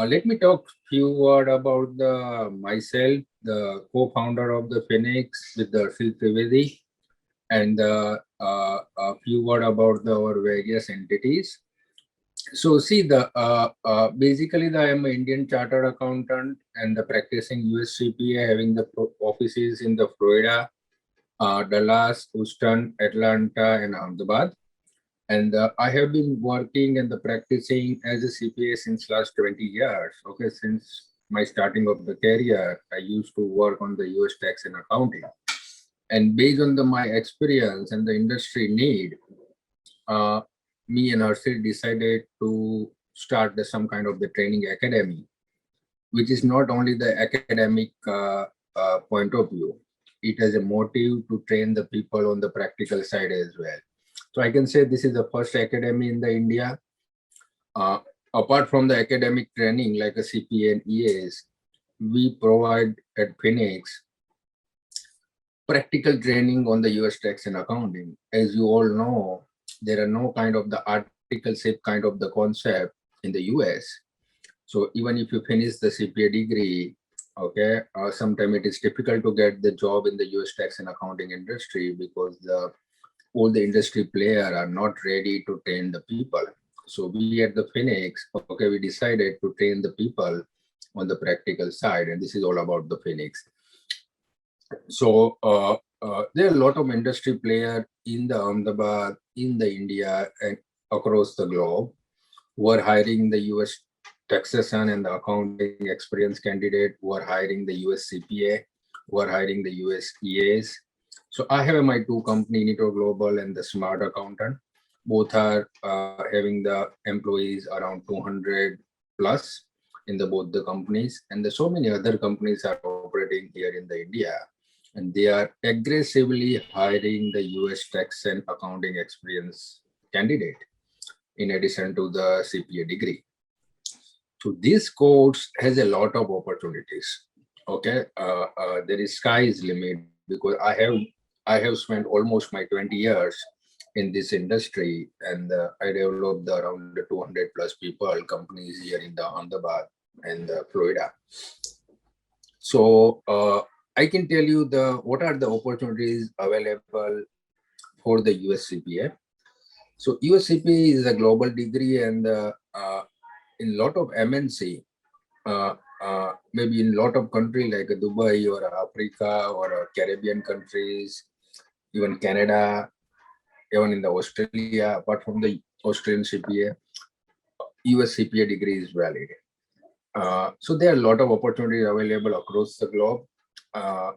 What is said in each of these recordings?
Let me talk few word about the myself, the co-founder of the Phoenix with the Arshil Trivedi, and a few word about our various entities. So see basically I am an Indian chartered accountant and the practicing US CPA having the offices in the Florida, Dallas, Houston, Atlanta, and Ahmedabad. And I have been working and the practicing as a CPA since last 20 years. Okay, since my starting of the career, I used to work on the US tax and accounting. And based on my experience and the industry need, uh, me and Arshil decided to start some kind of the training academy, which is not only the academic point of view. It has a motive to train the people on the practical side as well. So I can say this is the first academy in the India. Uh, Apart from the academic training like a CPA and EAS, we provide at Phoenix practical training on the US tax and accounting. As you all know, there are no kind of the article-ship kind of the concept in the US. So even if you finish the CPA degree, okay, sometimes it is difficult to get the job in the US tax and accounting industry because all the industry player are not ready to train the people. So we at the Phoenix, okay, we decided to train the people on the practical side, and this is all about the Phoenix. So there are a lot of industry player in the Ahmedabad, in the India, and across the globe who are hiring the US taxation and the accounting experience candidate, who are hiring the US CPA, who are hiring the US EAs. So I have my two company, Nito Global and the Smart Accountant. Both are having the employees around 200 plus in the both the companies, and there's so many other companies are operating here in the India, and they are aggressively hiring the US tax and accounting experience candidate in addition to the CPA degree. So this course has a lot of opportunities. Okay, there is sky is limit because I have spent almost my 20 years in this industry, and I developed around the 200 plus people companies here in the Ahmedabad and Florida. So I can tell you the what are the opportunities available for the USCPA. So USCPA is a global degree, and in lot of MNC, maybe in lot of country like Dubai or Africa or Caribbean countries, even Canada, even in the Australia, apart from the Australian CPA, US CPA degree is valid. So there are a lot of opportunities available across the globe. Uh,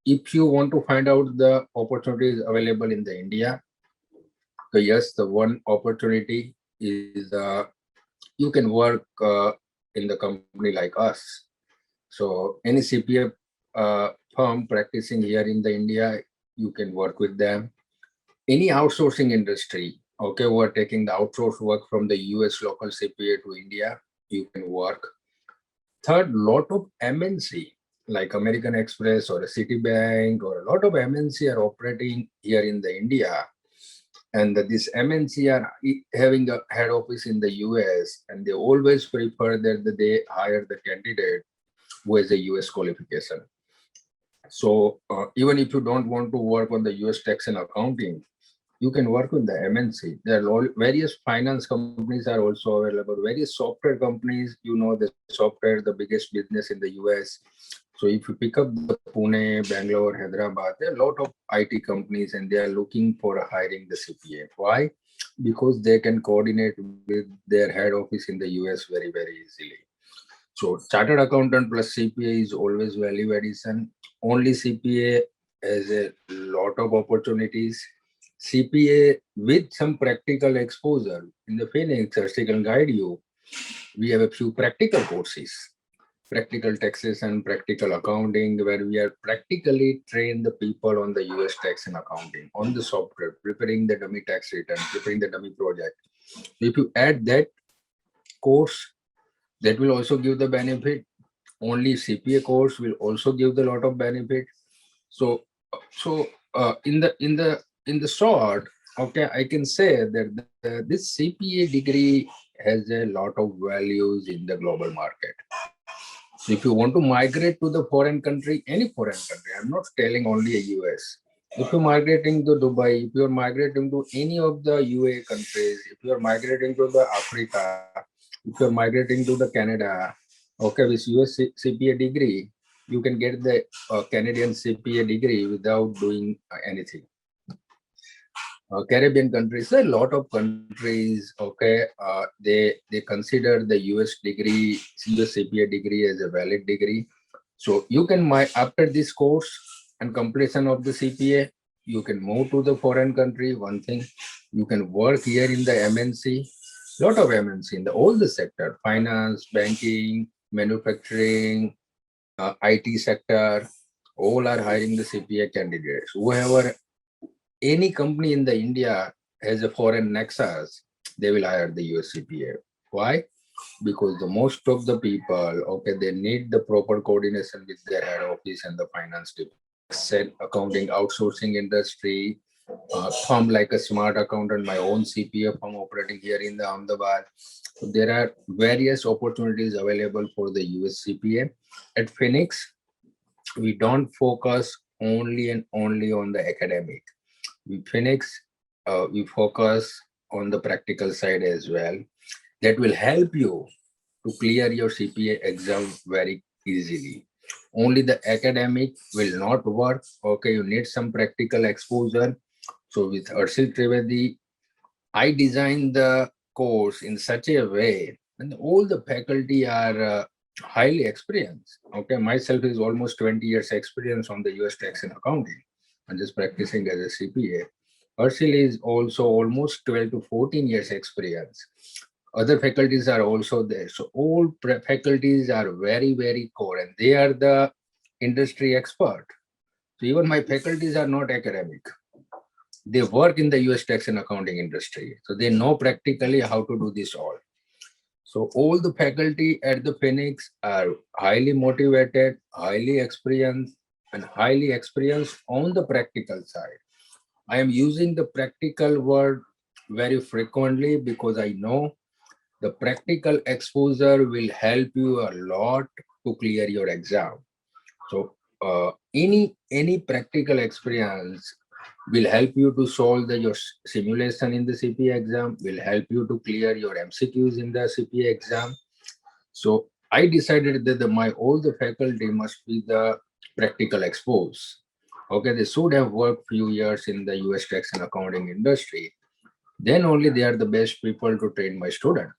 if you want to find out the opportunities available in the India, so yes, the one opportunity is you can work in the company like us. So any CPF firm practicing here in the India, you can work with them. Any outsourcing industry, okay, who are taking the outsourced work from the US local CPA to India, you can work. Third, lot of MNC like American Express or a Citibank or a lot of MNC are operating here in the India, and that this MNC are having a head office in the US, and they always prefer that they hire the candidate who has a US qualification. So even if you don't want to work on the US tax and accounting, you can work with the MNC. There are various finance companies are also available, various software companies, you know, the software, the biggest business in the US. So if you pick up the Pune, Bangalore, Hyderabad, there are a lot of IT companies and they are looking for hiring the CPA. Why? Because they can coordinate with their head office in the US very, very easily. So chartered accountant plus CPA is always value addition. Only CPA has a lot of opportunities. CPA with some practical exposure. In the Phoenix, Arshil can guide you. We have a few practical courses, practical taxation, practical accounting, where we are practically train the people on the US tax and accounting, on the software, preparing the dummy tax return, preparing the dummy project. If you add that course, that will also give the benefit. Only CPA course will also give the lot of benefit. So in the short, okay, I can say that this CPA degree has a lot of values in the global market. So if you want to migrate to the foreign country, any foreign country, I'm not telling only a US. If you're migrating to Dubai, if you're migrating to any of the UA countries, if you're migrating to the Africa, if you're migrating to the Canada, okay, with US CPA degree, you can get the Canadian CPA degree without doing anything. Caribbean countries, a lot of countries, okay, they consider the US degree, US CPA degree as a valid degree. So you can after this course and completion of the CPA, you can move to the foreign country. One thing, you can work here in the MNC, lot of MNC in the all the sector, finance, banking, manufacturing, IT sector, all are hiring the CPA candidates. Whoever any company in the India has a foreign nexus, they will hire the US CPA. Why? Because the most of the people, okay, they need the proper coordination with their head office and the finance department. Said accounting outsourcing industry, firm like a smart accountant, my own CPA firm operating here in the Ahmedabad. So there are various opportunities available for the US CPA. At Phoenix, we don't focus only and only on the academic. In Phoenix, we focus on the practical side as well. That will help you to clear your CPA exam very easily. Only the academic will not work. Okay, you need some practical exposure. So with Arshil Trivedi, I designed the course in such a way, and all the faculty are highly experienced. Okay, myself is almost 20 years experience on the US tax and accounting, and just practicing as a CPA. Arshil is also almost 12 to 14 years experience. Other faculties are also there. So all faculties are very, very core, and they are the industry expert. So even my faculties are not academic. They work in the US tax and accounting industry. So they know practically how to do this all. So all the faculty at the Phoenix are highly motivated, highly experienced, and highly experienced on the practical side. I am using the practical word very frequently because I know the practical exposure will help you a lot to clear your exam. So any practical experience will help you to solve your simulation in the CPA exam, will help you to clear your MCQs in the CPA exam. So I decided that my all the faculty must be the practical exposed. Okay, they should have worked few years in the US tax and accounting industry. Then only they are the best people to train my student.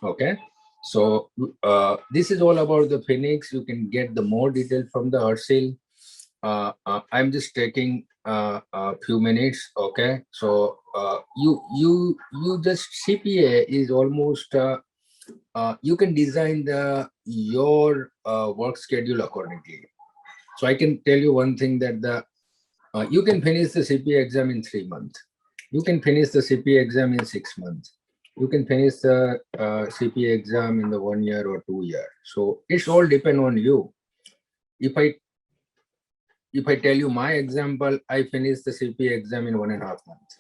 Okay, so this is all about the Phoenix. You can get the more detail from the Arshil. I'm just taking a few minutes. Okay, so you just CPA is almost you can design your work schedule accordingly. So I can tell you one thing that you can finish the CPA exam in 3 months. You can finish the CPA exam in 6 months. You can finish the CPA exam in the 1 year or 2 year. So it's all depend on you. If I tell you my example, I finished the CPA exam in 1.5 months.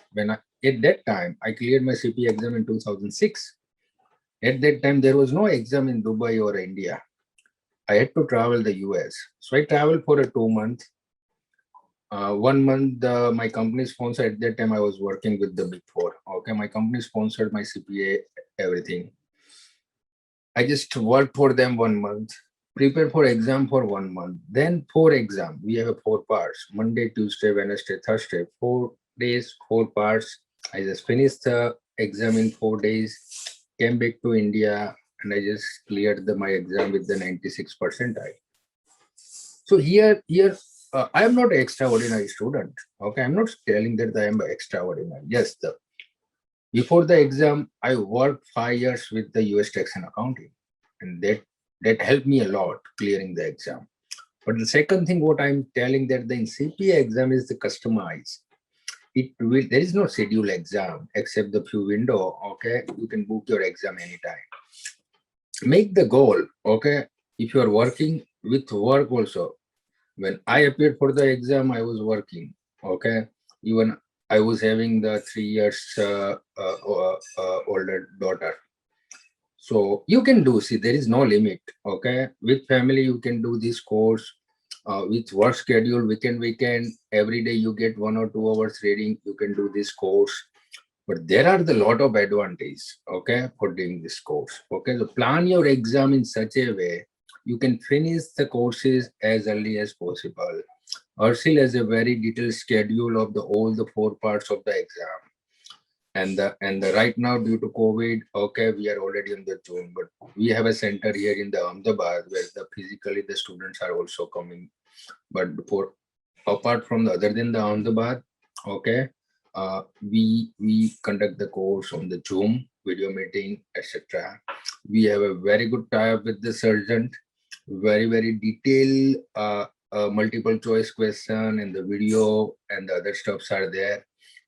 At that time, I cleared my CPA exam in 2006. At that time, there was no exam in Dubai or India. I had to travel the US. So I traveled for a 2 month. 1 month, my company sponsored. At that time, I was working with the Big Four. Okay, my company sponsored my CPA, everything. I just worked for them 1 month, prepare for exam for 1 month. Then 4 exam. We have 4 parts: Monday, Tuesday, Wednesday, Thursday. 4 days, 4 parts. I just finished the exam in 4 days. Came back to India, and I just cleared my exam with the 96 percentile. So here, I am not an extraordinary student. Okay, I'm not telling that I am extraordinary. Yes, before the exam, I worked 5 years with the US tax and accounting, and that helped me a lot clearing the exam. But the second thing, what I'm telling that the CPA exam is the customized. There is no schedule exam except the few window. Okay, you can book your exam anytime. Make the goal. Okay, if you are working with work also. When I appeared for the exam, I was working. Okay, even I was having the 3 years older daughter. So you can do, see, there is no limit. Okay. With family, you can do this course. With work schedule, weekend, every day you get 1 or 2 hours reading, you can do this course. But there are the lot of advantages, okay, for doing this course. Okay. So plan your exam in such a way you can finish the courses as early as possible. Arsil has a very detailed schedule of the all the 4 parts of the exam. And the right now due to COVID, okay, we are already in the June, but we have a center here in the Ahmedabad where the physically the students are also coming. But for apart from the other than the Ahmedabad, okay, we conduct the course on the Zoom video meeting, etc. We have a very good tie-up with the surgeon, very detailed multiple choice question and the video and the other stuffs are there.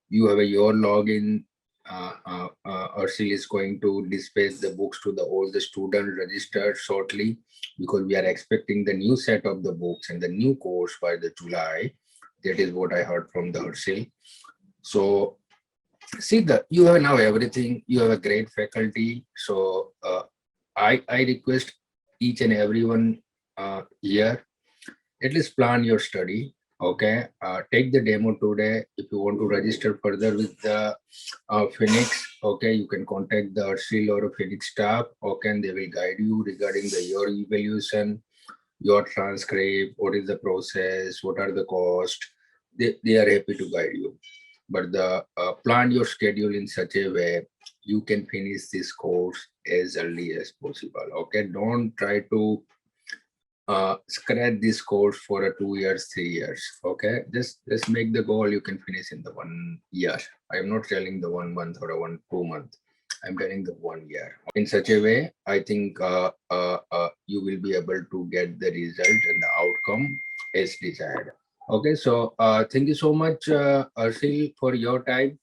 You have a your login. Ursil is going to dispatch the books to the all the students registered shortly, because we are expecting the new set of the books and the new course by the July. That is what I heard from the Ursil. So see, the you have now everything. You have a great faculty. So I request each and everyone here, at least plan your study. Okay. Take the demo today. If you want to register further with the Phoenix, okay, you can contact the Ursil or Phoenix staff. Okay, and they will guide you regarding the your evaluation, your transcript, what is the process, what are the cost. They are happy to guide you. But the plan your schedule in such a way you can finish this course as early as possible. Okay, don't try to scratch this course for a 2 years, 3 years. Okay, just make the goal you can finish in the 1 year. I am not telling the 1 month or a 1 2 month. I'm telling the 1 year. In such a way, I think you will be able to get the result and the outcome as desired. Okay, so thank you so much, Arsil, for your time.